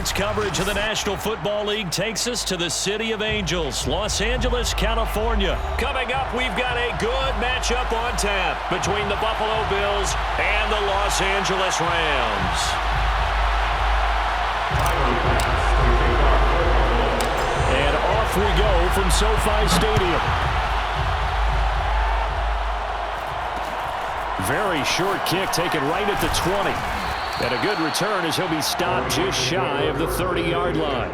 Sports coverage of the National Football League takes us to the City of Angels, Los Angeles, California. Coming up, we've got a good matchup on tap between the Buffalo Bills and the Los Angeles Rams. And off we go from SoFi Stadium. Very short kick taken right at the 20. And a good return as he'll be stopped just shy of the 30-yard line.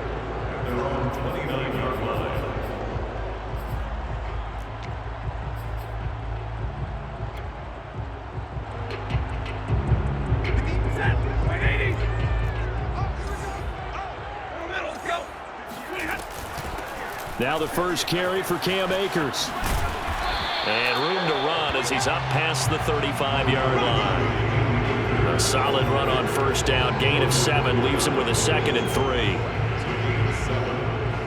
Now the first carry for Cam Akers. And room to run as he's up past the 35-yard line. A solid run on first down. Gain of 7 leaves him with a 2nd and 3.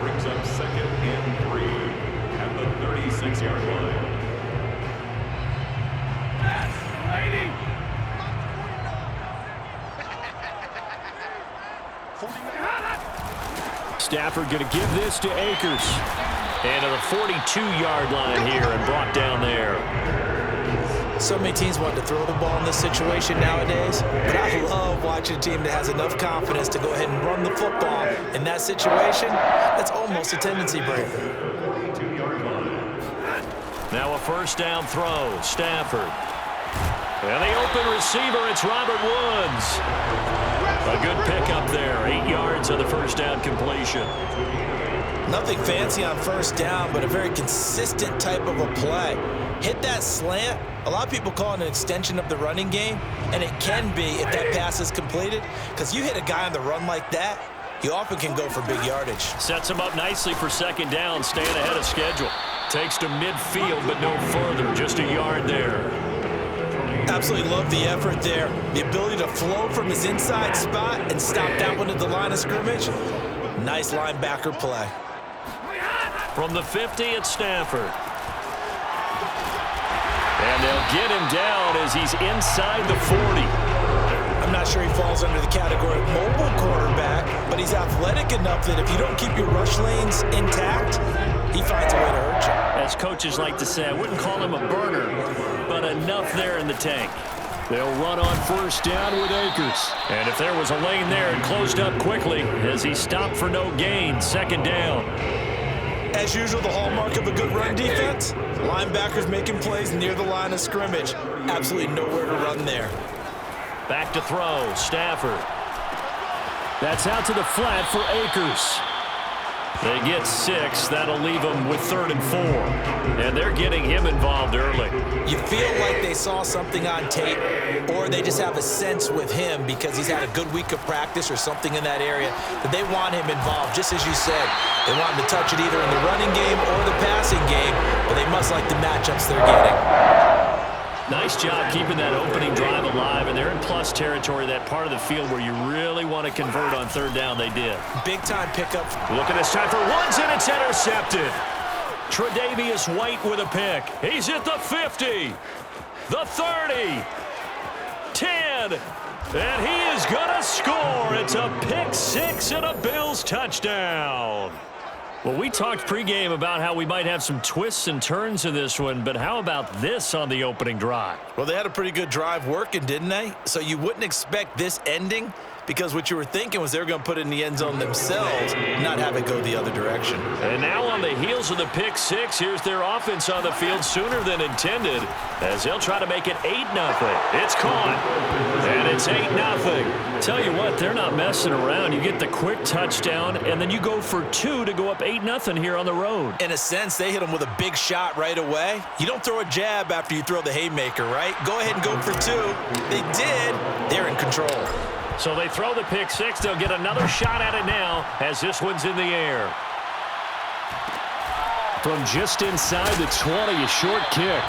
Brings up 2nd and 3 at the 36-yard line. Stafford going to give this to Akers. And to the 42-yard line here and brought down there. So many teams want to throw the ball in this situation nowadays, but I love watching a team that has enough confidence to go ahead and run the football. In that situation, that's almost a tendency breaker. Now a first down throw, Stafford. And the open receiver, it's Robert Woods. A good pickup there, 8 yards on the first down completion. Nothing fancy on first down, but a very consistent type of a play. Hit that slant. A lot of people call it an extension of the running game, and it can be if that pass is completed, because you hit a guy on the run like that, you often can go for big yardage. Sets him up nicely for second down, staying ahead of schedule. Takes to midfield, but no further, just a yard there. Absolutely love the effort there. The ability to flow from his inside spot and stop that one at the line of scrimmage. Nice linebacker play. From the 50, it's Stafford. And they'll get him down as he's inside the 40. I'm not sure he falls under the category of mobile quarterback, but he's athletic enough that if you don't keep your rush lanes intact, he finds a way to hurt you. As coaches like to say, I wouldn't call him a burner, but enough there in the tank. They'll run on first down with Akers. And if there was a lane there, it closed up quickly as he stopped for no gain. Second down. As usual, the hallmark of a good run defense, linebackers making plays near the line of scrimmage. Absolutely nowhere to run there. Back to throw, Stafford. That's out to the flat for Akers. They get 6. That'll leave them with 3rd and 4. And they're getting him involved early. You feel like they saw something on tape, or they just have a sense with him because he's had a good week of practice or something in that area that they want him involved, just as you said. They want him to touch it either in the running game or the passing game, but they must like the matchups they're getting. Nice job keeping that opening drive alive, and they're in plus territory, that part of the field where you really want to convert on third down. They did. Big-time pickup. Look at this time for Woods, and it's intercepted. Tre'Davious White with a pick. He's at the 50, the 30, 10, and he is going to score. It's a pick 6 and a Bills touchdown. Well, we talked pregame about how we might have some twists and turns in this one, but how about this on the opening drive? Well, they had a pretty good drive working, didn't they? So you wouldn't expect this ending, because what you were thinking was they were going to put it in the end zone themselves, not have it go the other direction. And now on the heels of the pick 6, here's their offense on the field sooner than intended, as they'll try to make it 8-0. It's caught, and it's 8-0. Tell you what, they're not messing around. You get the quick touchdown, and then you go for 2 to go up 8-0 here on the road. In a sense, they hit them with a big shot right away. You don't throw a jab after you throw the haymaker, right? Go ahead and go for 2. They did. They're in control. So they throw the pick 6. They'll get another shot at it now as this one's in the air. From just inside the 20, a short kick.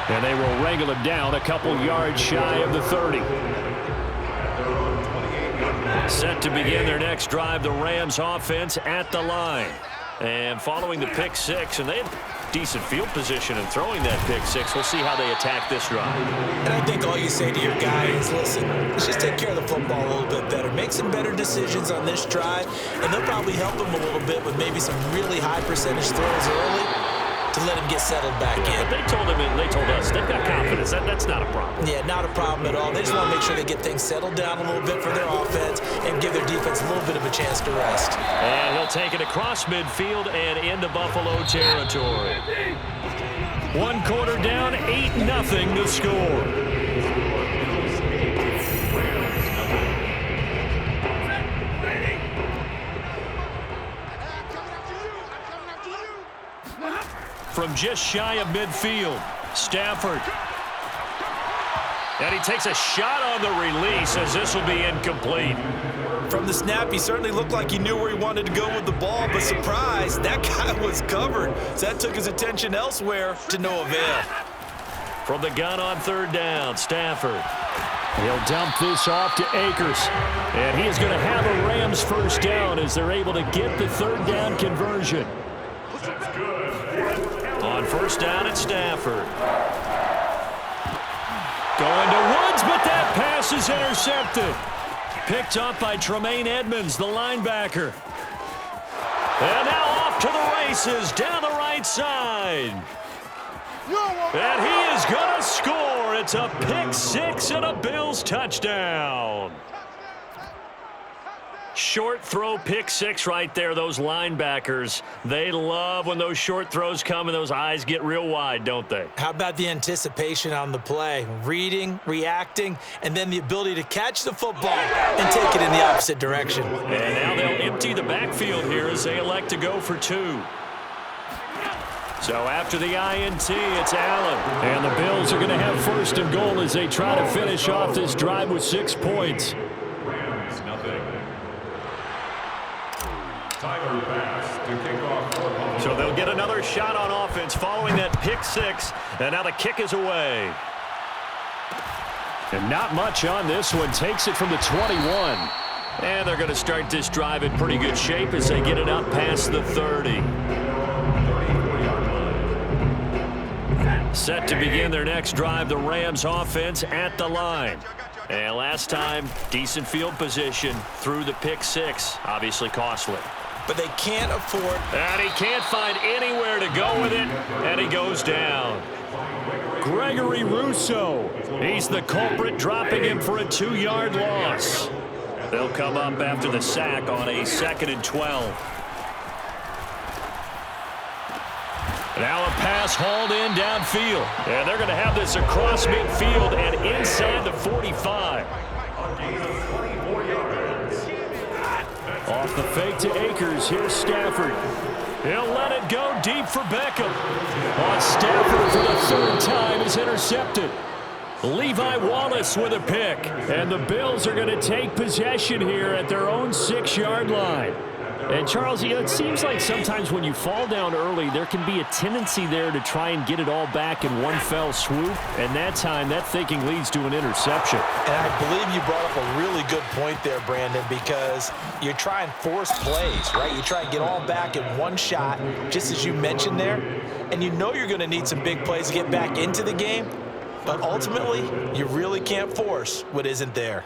And they will wrangle him down a couple yards shy of the 30. Set to begin their next drive, the Rams offense at the line. And following the pick 6, and they've decent field position and throwing that pick six. We'll see how they attack this drive. And I think all you say to your guy is, listen, let's just take care of the football a little bit better. Make some better decisions on this drive, and they'll probably help him a little bit with maybe some really high percentage throws early to let him get settled back in. But they told us they've got confidence. That's not a problem. Yeah, not a problem at all. They just want to make sure they get things settled down a little bit for their offense and give their defense a little bit of a chance to rest. And he'll take it across midfield and into Buffalo territory. 1 quarter down, 8-0 to score. From just shy of midfield, Stafford. And he takes a shot on the release as this will be incomplete. From the snap, he certainly looked like he knew where he wanted to go with the ball, but surprise, that guy was covered. So that took his attention elsewhere to no avail. From the gun on 3rd down, Stafford. He'll dump this off to Akers. And he is going to have a Rams first down as they're able to get the 3rd down conversion. On 1st down at Stafford. Going to Woods, but that pass is intercepted. Picked up by Tremaine Edmonds, the linebacker. And now off to the races down the right side. And he is going to score. It's a pick six and a Bills touchdown. Short throw pick six right there. Those linebackers, they love when those short throws come and those eyes get real wide, don't they? How about the anticipation on the play? Reading, reacting, and then the ability to catch the football and take it in the opposite direction. And now they'll empty the backfield here as they elect to go for 2. So after the INT, it's Allen. And the Bills are going to have 1st and goal as they try to finish off this drive with 6 points. Rams, nothing. So they'll get another shot on offense following that pick six. And now the kick is away. And not much on this one. Takes it from the 21. And they're going to start this drive in pretty good shape as they get it up past the 30. Set to begin their next drive, the Rams offense at the line. And last time, decent field position through the pick six. Obviously costly. But they can't afford. And he can't find anywhere to go with it, and he goes down. Gregory Rousseau. He's the culprit, dropping him for a 2-yard loss. They'll come up after the sack on a 2nd and 12. Now a pass hauled in downfield. And they're going to have this across midfield and inside the 45. Off the fake to Akers. Here's Stafford. He'll let it go deep for Beckham. On Stafford for the 3rd time is intercepted. Levi Wallace with a pick. And the Bills are going to take possession here at their own 6-yard line. And Charles, it seems like sometimes when you fall down early, there can be a tendency there to try and get it all back in one fell swoop. And that time, that thinking leads to an interception. And I believe you brought up a really good point there, Brandon, because you try and force plays, right? You try and get all back in one shot, just as you mentioned there. And you know you're going to need some big plays to get back into the game. But ultimately, you really can't force what isn't there.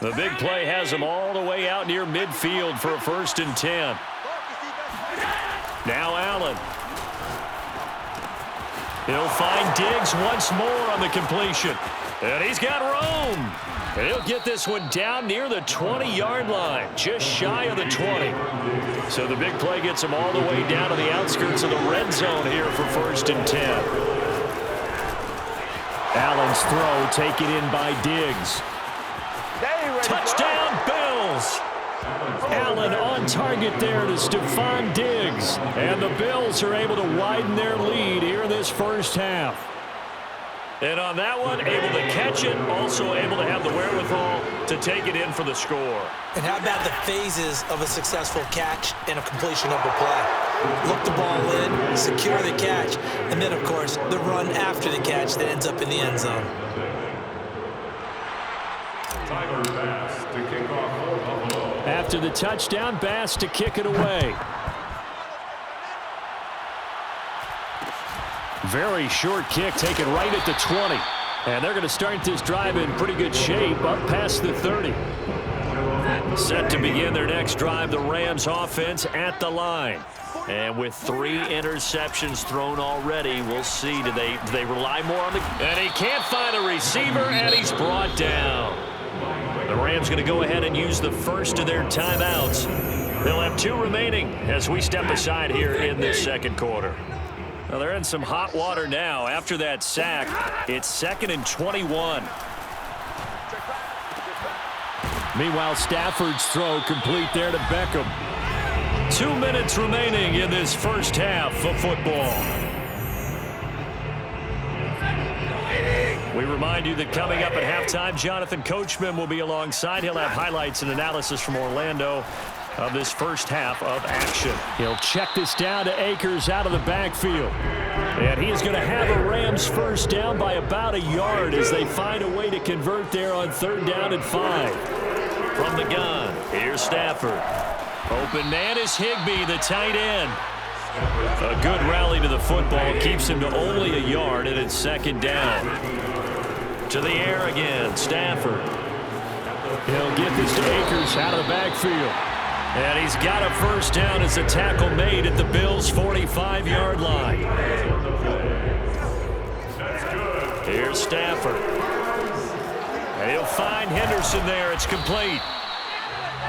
The big play has him all the way out near midfield for a 1st and 10. Now Allen. He'll find Diggs once more on the completion. And he's got room. And he'll get this one down near the 20-yard line, just shy of the 20. So the big play gets him all the way down to the outskirts of the red zone here for 1st and 10. Allen's throw taken in by Diggs. Touchdown, Bills! Allen on target there to Stephon Diggs. And the Bills are able to widen their lead here in this 1st half. And on that one, able to catch it, also able to have the wherewithal to take it in for the score. And how about the phases of a successful catch and a completion of the play? Look the ball in, secure the catch, and then, of course, the run after the catch that ends up in the end zone. Tyler Bass to kick off for Buffalo. After the touchdown, Bass to kick it away. Very short kick taken right at the 20. And they're going to start this drive in pretty good shape up past the 30. Set to begin their next drive, the Rams offense at the line. And with 3 interceptions thrown already, we'll see. Do they rely more on the... And he can't find a receiver, and he's brought down. The Rams going to go ahead and use the first of their timeouts. They'll have 2 remaining as we step aside here in this second quarter. Well, they're in some hot water now. After that sack, it's 2nd and 21. Meanwhile, Stafford's throw complete there to Beckham. 2 minutes remaining in this first half of football. We remind you that coming up at halftime, Jonathan Coachman will be alongside. He'll have highlights and analysis from Orlando of this first half of action. He'll check this down to Akers out of the backfield. And he is going to have a Rams first down by about a yard as they find a way to convert there on 3rd down and 5. From the gun, here's Stafford. Open man is Higbee, the tight end. A good rally to the football keeps him to only a yard, and it's 2nd down. To the air again, Stafford. He'll get this to Akers out of the backfield. And he's got a first down as a tackle made at the Bills' 45-yard line. Here's Stafford. And he'll find Henderson there. It's complete.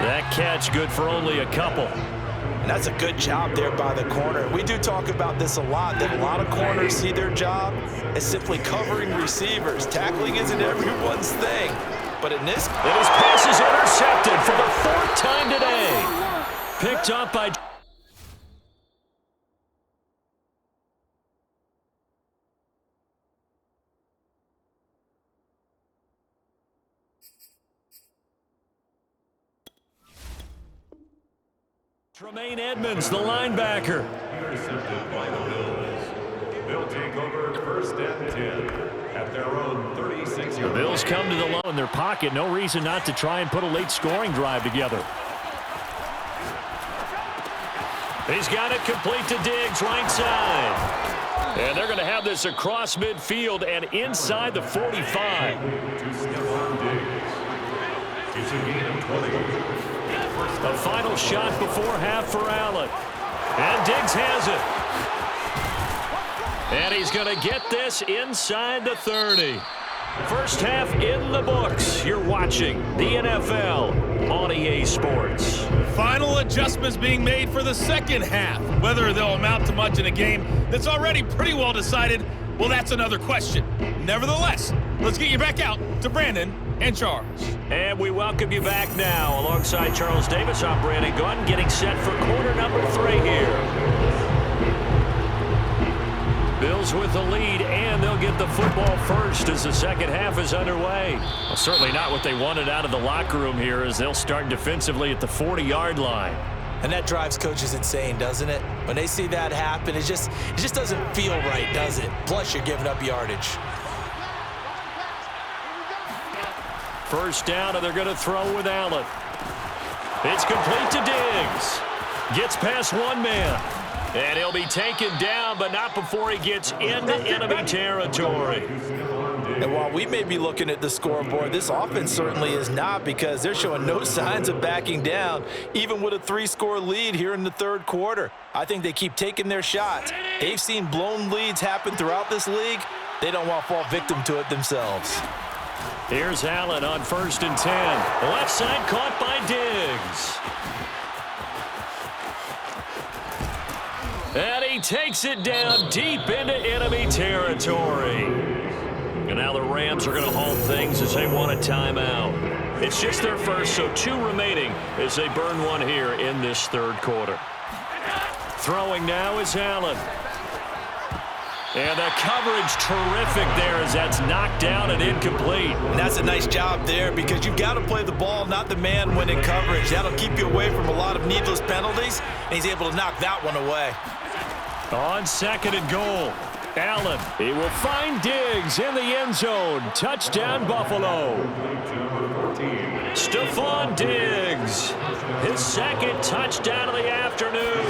That catch good for only a couple. And that's a good job there by the corner. We do talk about this a lot, that a lot of corners see their job as simply covering receivers. Tackling isn't everyone's thing. But in this... And his pass is intercepted for the 4th time today. Picked up by... Tremaine Edmonds, the linebacker. Intercepted by the Bills. They'll take over 1st and 10 at their own 36-yard The Bills come to the low in their pocket. No reason not to try and put a late scoring drive together. He's got it complete to Diggs, right side. And they're going to have this across midfield and inside the 45. to Stephon Diggs. It's a gain of 20. A final shot before half for Allen. And Diggs has it. And he's going to get this inside the 30. First half in the books. You're watching the NFL on EA Sports. Final adjustments being made for the second half. Whether they'll amount to much in a game that's already pretty well decided, well, that's another question. Nevertheless, let's get you back out to Brandon and Charles. And we welcome you back now. Alongside Charles Davis, I'm Brandon Gunn, getting set for quarter number 3 here. Bills with the lead, and they'll get the football first as the second half is underway. Well, certainly not what they wanted out of the locker room here as they'll start defensively at the 40-yard line. And that drives coaches insane, doesn't it? When they see that happen, it just doesn't feel right, does it? Plus, you're giving up yardage. First down, and they're going to throw with Allen. It's complete to Diggs. Gets past one man. And he'll be taken down, but not before he gets into enemy territory. And while we may be looking at the scoreboard, this offense certainly is not, because they're showing no signs of backing down, even with a 3-score lead here in the 3rd quarter. I think they keep taking their shots. They've seen blown leads happen throughout this league. They don't want to fall victim to it themselves. Here's Allen on 1st and 10. Left side caught by Diggs. And he takes it down deep into enemy territory. And now the Rams are going to halt things as they want a timeout. It's just their first, so 2 remaining as they burn one here in this 3rd quarter. Throwing now is Allen. And the coverage terrific there as that's knocked down and incomplete. And that's a nice job there, because you've got to play the ball, not the man when in coverage. That'll keep you away from a lot of needless penalties, and he's able to knock that one away. On 2nd and goal. Allen, he will find Diggs in the end zone. Touchdown, Buffalo. Stephon Diggs, his second touchdown of the afternoon.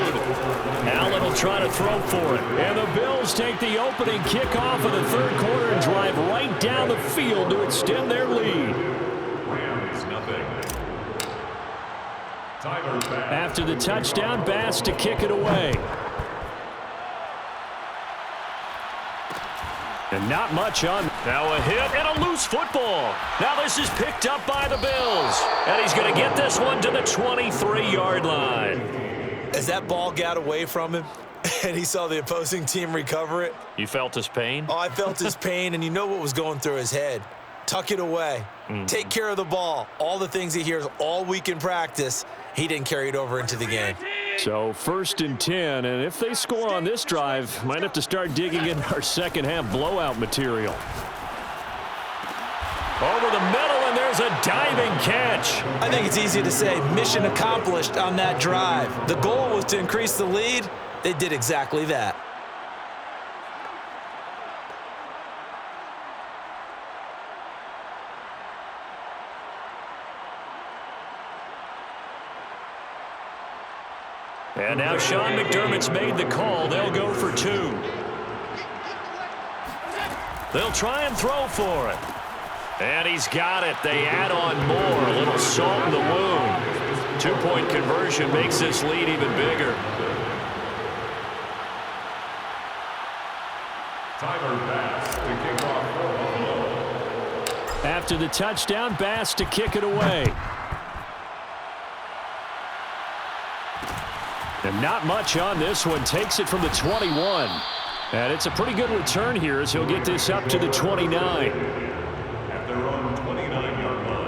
Allen will try to throw for it. And the Bills take the opening kickoff of the third quarter and drive right down the field to extend their lead. Rams, nothing. After the touchdown, Bass to kick it away. And not much on. Now a hit and a loose football. Now this is picked up by the Bills. And he's going to get this one to the 23-yard line. As that ball got away from him and he saw the opposing team recover it. You felt his pain? Oh, I felt his pain, and you know what was going through his head. Tuck it away. Take care of the ball. All the things he hears all week in practice, he didn't carry it over into the game. So 1st and 10, and if they score on this drive, might have to start digging in our second half blowout material. Over the middle, and there's a diving catch. I think it's easy to say mission accomplished on that drive. The goal was to increase the lead. They did exactly that. And now Sean McDermott's made the call. They'll go for 2. They'll try and throw for it. And he's got it. They add on more. A little salt in the wound. 2-point conversion makes this lead even bigger. Tyler Bass to kick off for Buffalo. After the touchdown, Bass to kick it away. And not much on this one. Takes it from the 21. And it's a pretty good return here as he'll get this up to the 29. At their own 29-yard line.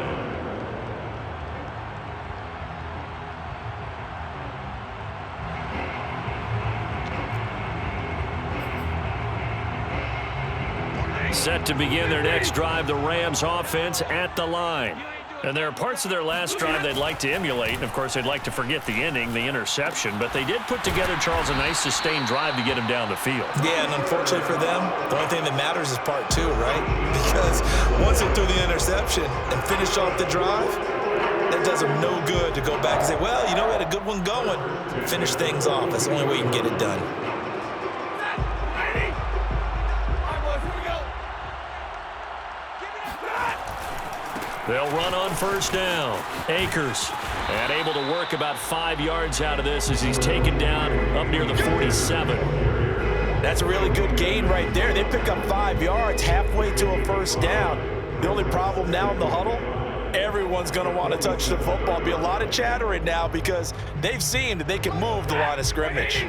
Set to begin their next drive, the Rams offense at the line. And there are parts of their last drive they'd like to emulate. And, of course, they'd like to forget the ending, the interception. But they did put together, Charles, a nice sustained drive to get him down the field. Yeah, and unfortunately for them, the only thing that matters is part 2, right? Because once they threw the interception and finished off the drive, that does them no good to go back and say, well, you know, we had a good one going. Finish things off. That's the only way you can get it done. They'll run on first down. Akers, and able to work about 5 yards out of this as he's taken down up near the 47. That's a really good gain right there. They pick up 5 yards halfway to a first down. The only problem now in the huddle, everyone's going to want to touch the football. Be a lot of chattering now because they've seen that they can move the line of scrimmage.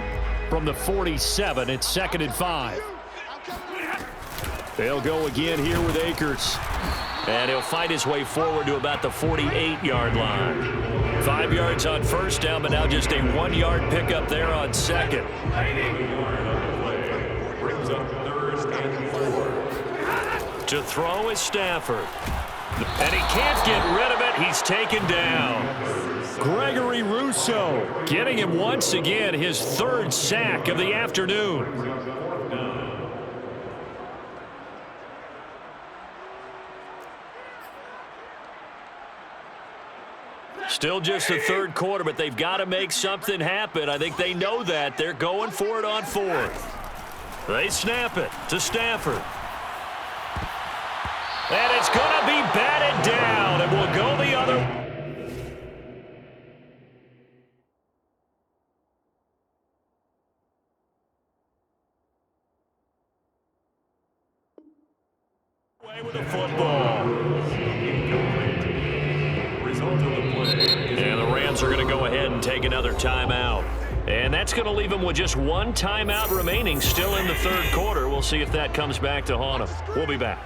From the 47, it's 2nd and 5. They'll go again here with Akers. And he'll fight his way forward to about the 48-yard line. 5 yards on first down, but now just a 1-yard pickup there on second. Brings up 3rd and 4. To throw is Stafford. And he can't get rid of it. He's taken down. Gregory Rousseau getting him once again his 3rd sack of the afternoon. Still just the 3rd quarter, but they've got to make something happen. I think they know that. They're going for it on 4th. They snap it to Stafford. And it's going to be batted down, and we'll go the other way with the football. And the Rams are going to go ahead and take another timeout. And that's going to leave them with just 1 timeout remaining still in the 3rd quarter. We'll see if that comes back to haunt them. We'll be back.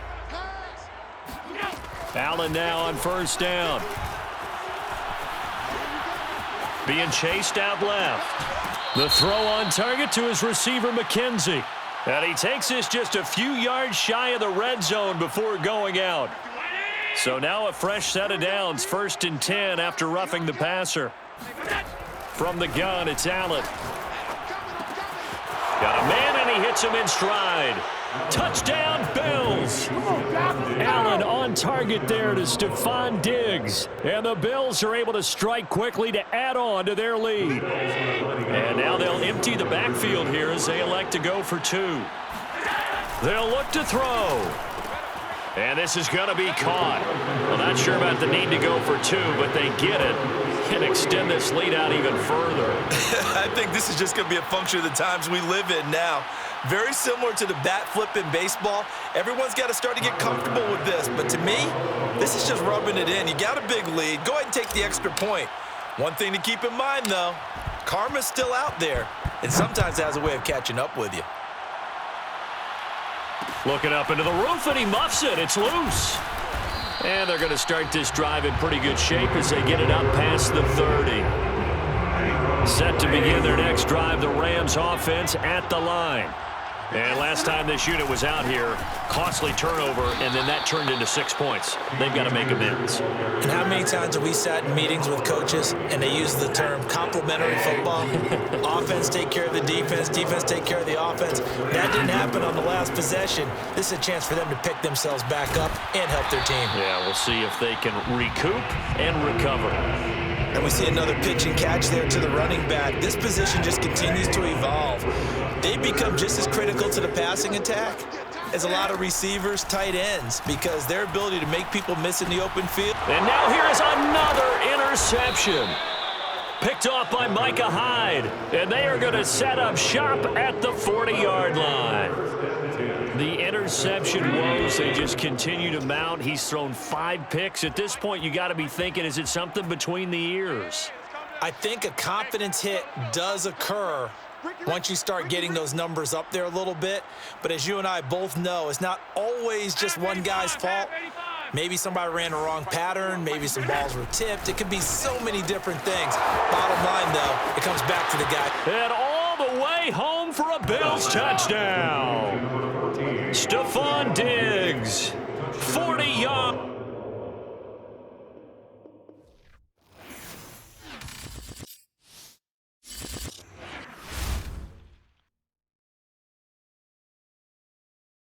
Allen now on first down. Being chased out left. The throw on target to his receiver, McKenzie. And he takes this just a few yards shy of the red zone before going out. So now a fresh set of downs, 1st and 10 after roughing the passer. From the gun, it's Allen. Got a man, and he hits him in stride. Touchdown, Bills. Allen on target there to Stephon Diggs. And the Bills are able to strike quickly to add on to their lead. And now they'll empty the backfield here as they elect to go for 2. They'll look to throw. And this is going to be caught. Well, not sure about the need to go for 2, but they get it and extend this lead out even further. I think this is just going to be a function of the times we live in now. Very similar to the bat flip in baseball. Everyone's got to start to get comfortable with this. But to me, this is just rubbing it in. You got a big lead. Go ahead and take the extra point. One thing to keep in mind, though, karma's still out there, and sometimes it has a way of catching up with you. Looking up into the roof, and he muffs it. It's loose. And they're going to start this drive in pretty good shape as they get it up past the 30. Set to begin their next drive, the Rams offense at the line. And last time this unit was out here, costly turnover, and then that turned into 6 points. They've got to make amends. And how many times have we sat in meetings with coaches and they use the term complementary football? Offense take care of the defense, defense take care of the offense. That didn't happen on the last possession. This is a chance for them to pick themselves back up and help their team. Yeah, we'll see if they can recoup and recover. And we see another pitch and catch there to the running back. This position just continues to evolve. They become just as critical to the passing attack as a lot of receivers, tight ends, because their ability to make people miss in the open field. And now here is another interception. Picked off by Micah Hyde. And they are going to set up shop at the 40-yard line. The interception woes, they just continue to mount. He's thrown 5 picks. At this point, you got to be thinking, is it something between the ears? I think a confidence hit does occur once you start getting those numbers up there a little bit. But as you and I both know, it's not always just one guy's fault. Maybe somebody ran a wrong pattern. Maybe some balls were tipped. It could be so many different things. Bottom line, though, it comes back to the guy. And all the way home for a Bills touchdown. Stephon Diggs, 40 yards.